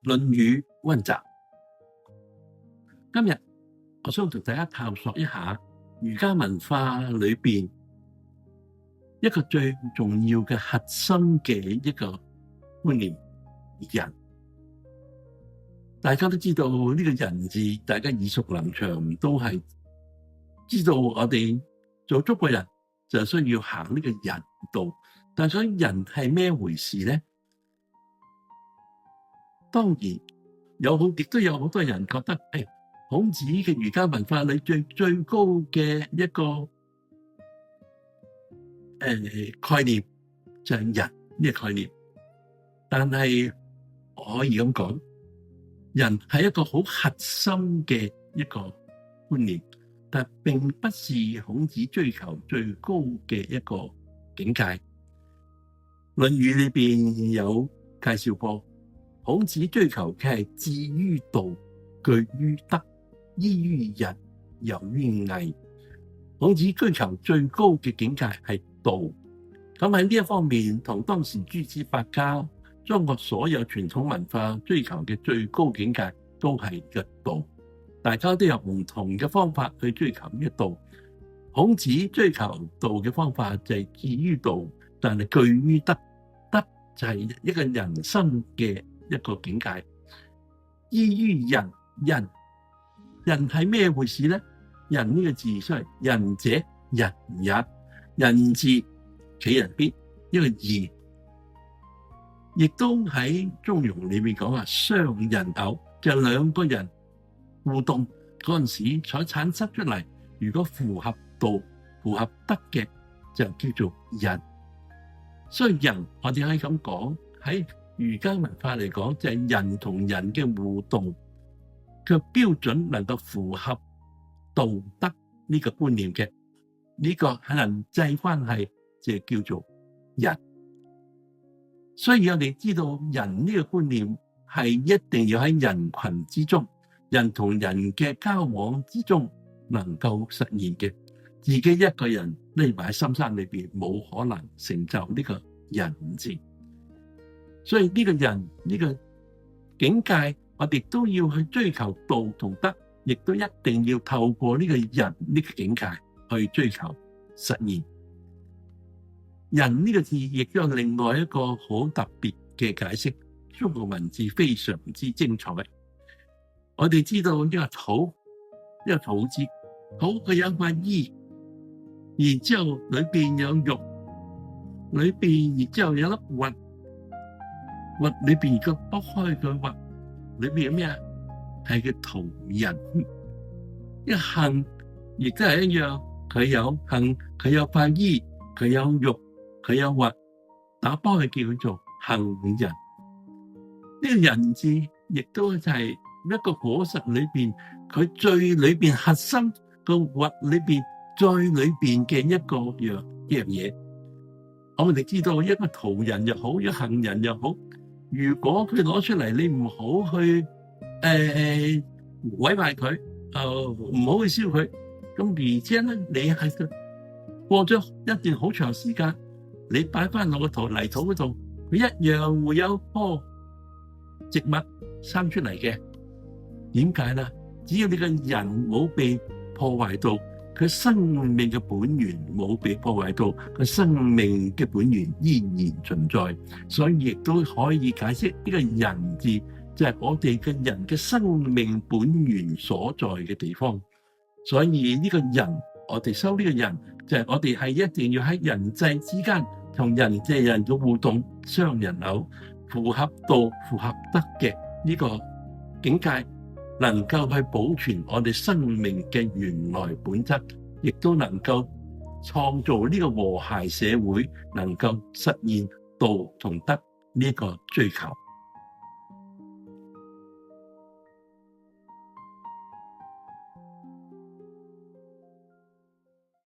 論語溫習。今日我想同大家探索一下儒家文化裏邊一個最重要嘅核心嘅一個觀念，仁。大家都知道呢個仁字，大家耳熟能詳，都係知道我哋做中國人就需要行呢個仁道。但係仁係咩回事呢？當然亦都有好多人覺得，孔子嘅儒家文化裏最高嘅一個概念就係仁呢個概念。但係我可以咁講，仁係一個好核心嘅一個觀念，但並不是孔子追求最高嘅一個境界。論語裏邊有介紹過，孔子追求嘅係志於道，據於德，依於仁，游於毅。孔子追求最高嘅境界係道。咁喺呢一方面，同當時諸子百家、中國所有傳統文化追求嘅最高境界都係嘅道。大家都有唔同嘅方法去追求呢個道。孔子追求道嘅方法就係志於道，但係據於德。德就係一個人生嘅一個境界。依於仁，仁係咩回事呢？仁呢個字出嚟，仁者仁也。仁字企人邊，一個義，亦都喺中庸裏面講話雙仁偶，就兩個人互動嗰陣時所產生出嚟，如果符合道、符合德嘅，就叫做仁。所以仁，我哋可以咁講，喺儒家文化嚟講，就係人同人嘅互動嘅標準能夠符合道德呢個觀念嘅，呢個人際關係就叫做仁。所以我哋知道仁呢個觀念係一定要喺人群之中，人同人嘅交往之中能夠實現嘅。自己一個人匿埋喺深山裏邊，冇可能成就呢個仁字。所以呢個仁呢個境界，我哋都要去追求道同德，亦都一定要透過呢個仁呢個境界去追求實現。仁呢個字亦都有另外一個好特別嘅解釋，中國文字非常之精彩。我哋知道呢個土，呢個土字，土佢有塊衣，然之後裏邊有肉，裏邊然之後有粒核，核裏邊個剝開個核，裏邊有咩啊？係個土人。一杏亦都係一樣，佢有杏，佢有塊衣，佢有肉，佢有核，打幫佢叫佢做杏仁。呢個仁字亦都就係一個果實裏邊，佢最裏邊核心個核裏邊最裏邊嘅一樣嘢。我哋知道一個桃仁又好，一個杏仁又好，如果佢攞出嚟，你唔好去毀壞佢，唔好去燒佢。咁而且咧，你係過咗一段好長時間，你擺翻落個泥土嗰度，佢一樣會有棵植物生出嚟嘅。點解咧？只要你個人冇被破壞到，佢生命嘅本源冇被破壞到，佢生命嘅本源依然存在，所以亦都可以解釋呢個仁字就係我哋嘅人嘅生命本源所在嘅地方。所以呢個仁，我哋修呢個仁就係我哋係一定要喺人際之間同人際人嘅互動雙人偶，符合道、符合德嘅呢個境界，能夠去保存我哋生命嘅原來本質，亦都能夠創造呢個和諧社會，能夠實現道同德呢個追求。